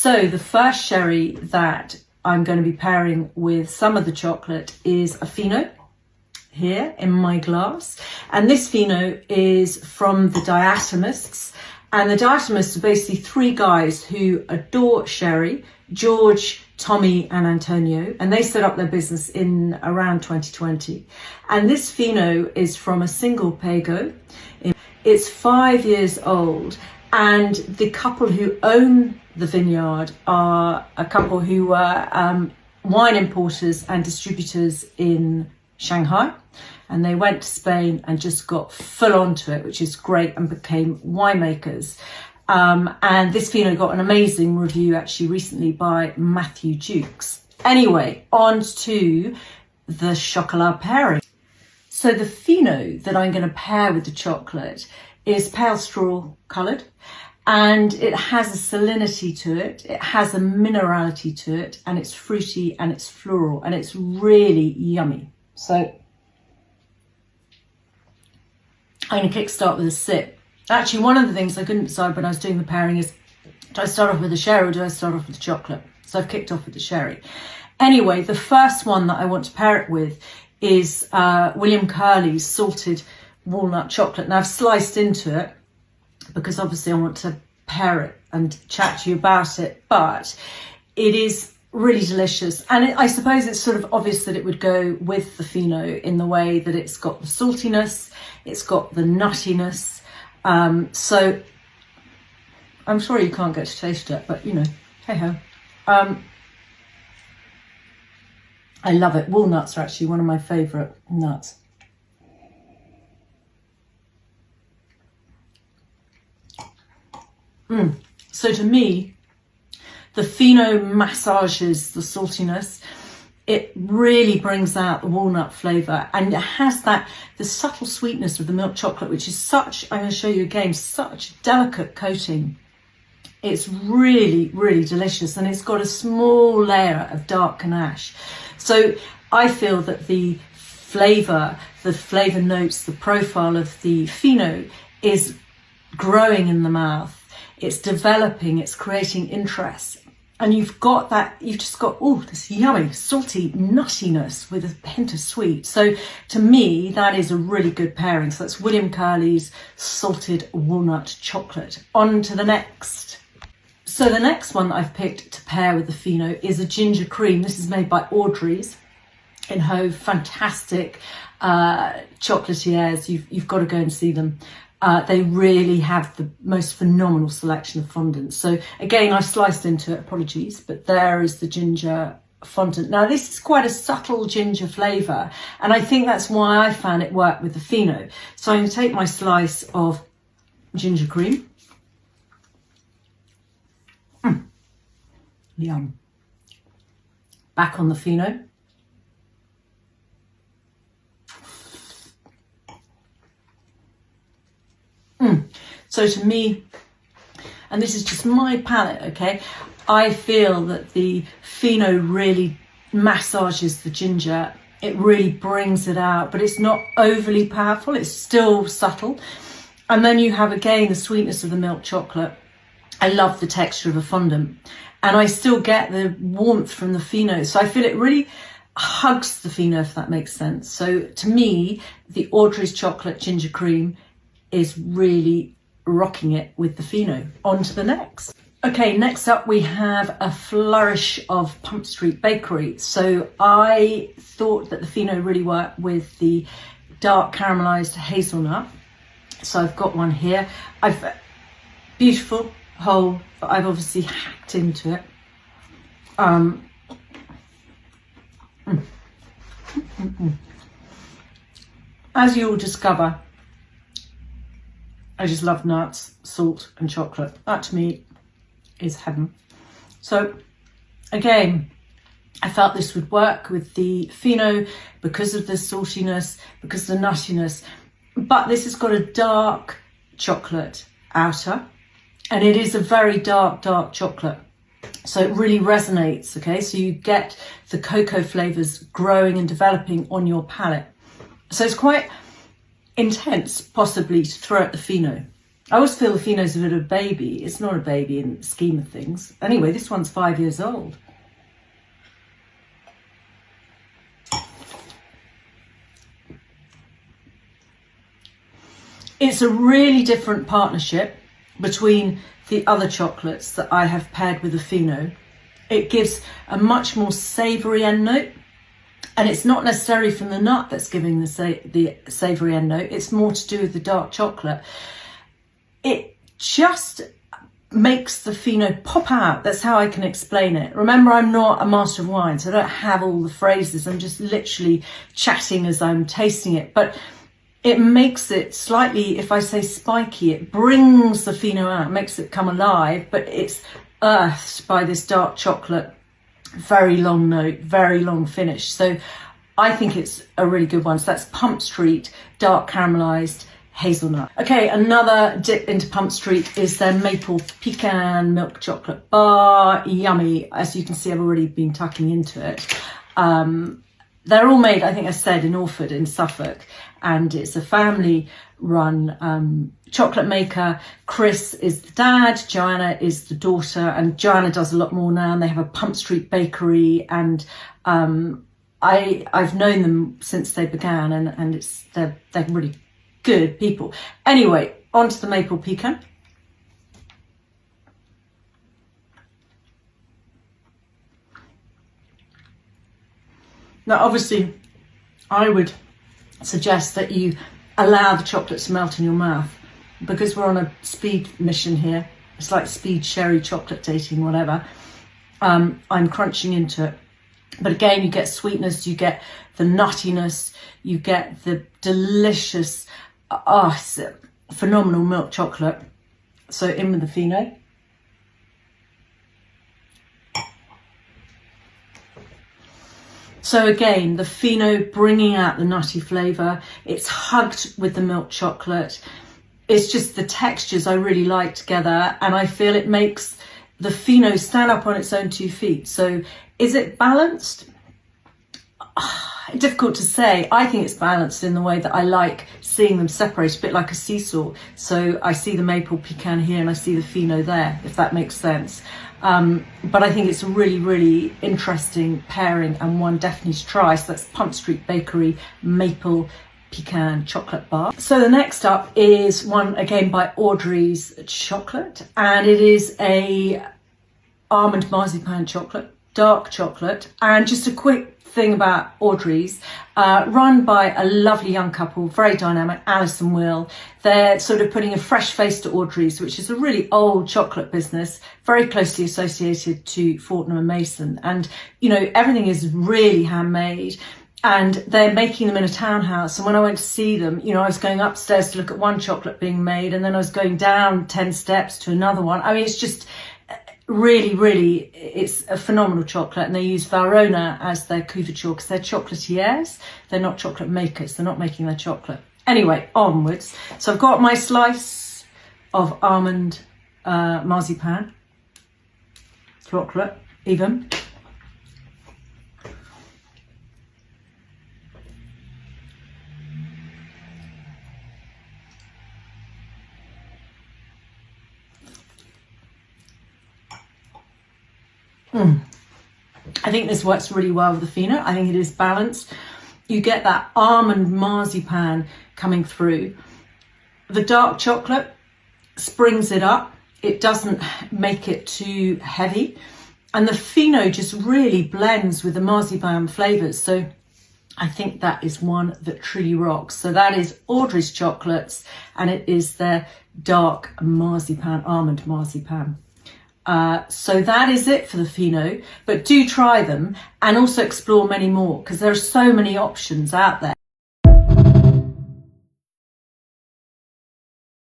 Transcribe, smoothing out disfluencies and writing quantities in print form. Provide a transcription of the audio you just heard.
So the first sherry that I'm going to be pairing with some of the chocolate is a Fino here in my glass. And this Fino is from the Diatomists. And the Diatomists are basically three guys who adore sherry: George, Tommy and Antonio, and they set up their business in around 2020. And this Fino is from a single Pago. It's 5 years old, and the couple who own the vineyard are a couple who were wine importers and distributors in Shanghai, and they went to Spain and just got full onto it, which is great, and became winemakers. And this Fino got an amazing review actually recently by Matthew Jukes. Anyway, on to the chocolat pairing. So the Fino that I'm going to pair with the chocolate is pale straw coloured, and it has a salinity to it, it has a minerality to it, and it's fruity and it's floral, and it's really yummy. So I'm going to kickstart with a sip. Actually, one of the things I couldn't decide when I was doing the pairing is, do I start off with the sherry or do I start off with the chocolate? So I've kicked off with the sherry. Anyway, the first one that I want to pair it with is William Curley's salted walnut chocolate. Now I've sliced into it because obviously I want to pair it and chat to you about it, but it is really delicious. And I suppose it's sort of obvious that it would go with the Fino in the way that it's got the saltiness, it's got the nuttiness. So I'm sure you can't get to taste it, but you know, hey ho. I love it. Walnuts are actually one of my favourite nuts. So to me, the Fino massages the saltiness. It really brings out the walnut flavour, and it has the subtle sweetness of the milk chocolate, which is such, I'm going to show you again, such delicate coating. It's really, really delicious, and it's got a small layer of dark ganache. So I feel that the flavour notes, the profile of the Fino is growing in the mouth. It's developing, it's creating interest. And you've just got, oh, this yummy, salty nuttiness with a hint of sweet. So to me, that is a really good pairing. So that's William Curley's salted walnut chocolate. On to the next. So the next one that I've picked to pair with the Fino is a ginger cream. This is made by Audrey's in Hove. Fantastic chocolatiers. You've got to go and see them. They really have the most phenomenal selection of fondants. So again, I've sliced into it, apologies, but there is the ginger fondant. Now this is quite a subtle ginger flavour, and I think that's why I found it work with the Fino. So I'm going to take my slice of ginger cream. Yum. Back on the Fino. So to me, and this is just my palate, okay, I feel that the Fino really massages the ginger. It really brings it out, but it's not overly powerful. It's still subtle. And then you have, again, the sweetness of the milk chocolate. I love the texture of a fondant. And I still get the warmth from the Fino. So I feel it really hugs the Fino, if that makes sense. So to me, the Audrey's chocolate ginger cream is really rocking it with the Fino. On to the next. Okay, next up we have a flourish of Pump Street Bakery. So I thought that the Fino really worked with the dark caramelised hazelnut. So I've got one here. Beautiful whole, but I've obviously hacked into it. As you'll discover, I just love nuts, salt and chocolate. That to me is heaven. So again, I felt this would work with the Fino because of the saltiness, because of the nuttiness. But this has got a dark chocolate outer, and it is a very dark chocolate. So it really resonates, okay? So you get the cocoa flavours growing and developing on your palate. So it's quite intense, possibly, to throw at the Fino. I always feel the Fino's a bit of a baby. It's not a baby in the scheme of things. Anyway, this one's 5 years old. It's a really different partnership between the other chocolates that I have paired with the Fino. It gives a much more savoury end note, and it's not necessarily from the nut that's giving the savoury end note. It's more to do with the dark chocolate. It just makes the Fino pop out. That's how I can explain it. Remember, I'm not a master of wine, so I don't have all the phrases. I'm just literally chatting as I'm tasting it. But it makes it slightly, if I say spiky, it brings the Fino out, makes it come alive, but it's earthed by this dark chocolate, very long note, very long finish. So I think it's a really good one. So that's Pump Street Dark Caramelised Hazelnut. Okay, another dip into Pump Street is their Maple Pecan Milk Chocolate Bar. Yummy. As you can see, I've already been tucking into it. They're all made, I think I said, in Orford in Suffolk, and it's a family-run chocolate maker. Chris is the dad, Joanna is the daughter, and Joanna does a lot more now, and they have a Pump Street bakery, and I've known them since they began, and they're really good people. Anyway, on to the Maple Pecan. Now, obviously, I would suggest that you allow the chocolate to melt in your mouth, because we're on a speed mission here. It's like speed sherry chocolate dating, whatever. I'm crunching into it. But again, you get sweetness, you get the nuttiness, you get the delicious, it's a phenomenal milk chocolate. So in with the Fino. So again, the Fino bringing out the nutty flavour. It's hugged with the milk chocolate. It's just the textures I really like together, and I feel it makes the Fino stand up on its own 2 feet. So is it balanced? Difficult to say. I think it's balanced in the way that I like seeing them separated, a bit like a seesaw. So I see the Maple Pecan here and I see the Fino there, if that makes sense. But I think it's a really, really interesting pairing, and one definitely to try. So that's Pump Street Bakery Maple Pecan Chocolate Bar. So the next up is one again by Audrey's Chocolate, and it is a almond marzipan chocolate, dark chocolate. And just a quick thing about Audrey's, run by a lovely young couple, very dynamic, Alice and Will. They're sort of putting a fresh face to Audrey's, which is a really old chocolate business, very closely associated to Fortnum and Mason. And, you know, everything is really handmade, and they're making them in a townhouse. And when I went to see them, you know, I was going upstairs to look at one chocolate being made, and then I was going down 10 steps to another one. I mean, it's just really, it's a phenomenal chocolate, and they use Valrhona as their couverture because they're chocolatiers. They're not chocolate makers. They're not making their chocolate. Anyway, onwards. So I've got my slice of almond marzipan chocolate, even. I think this works really well with the Fino. I think it is balanced. You get that almond marzipan coming through. The dark chocolate springs it up. It doesn't make it too heavy. And the Fino just really blends with the marzipan flavours. So I think that is one that truly rocks. So that is Audrey's Chocolates, and it is their dark marzipan, almond marzipan. So that is it for the Fino, but do try them and also explore many more, because there are so many options out there.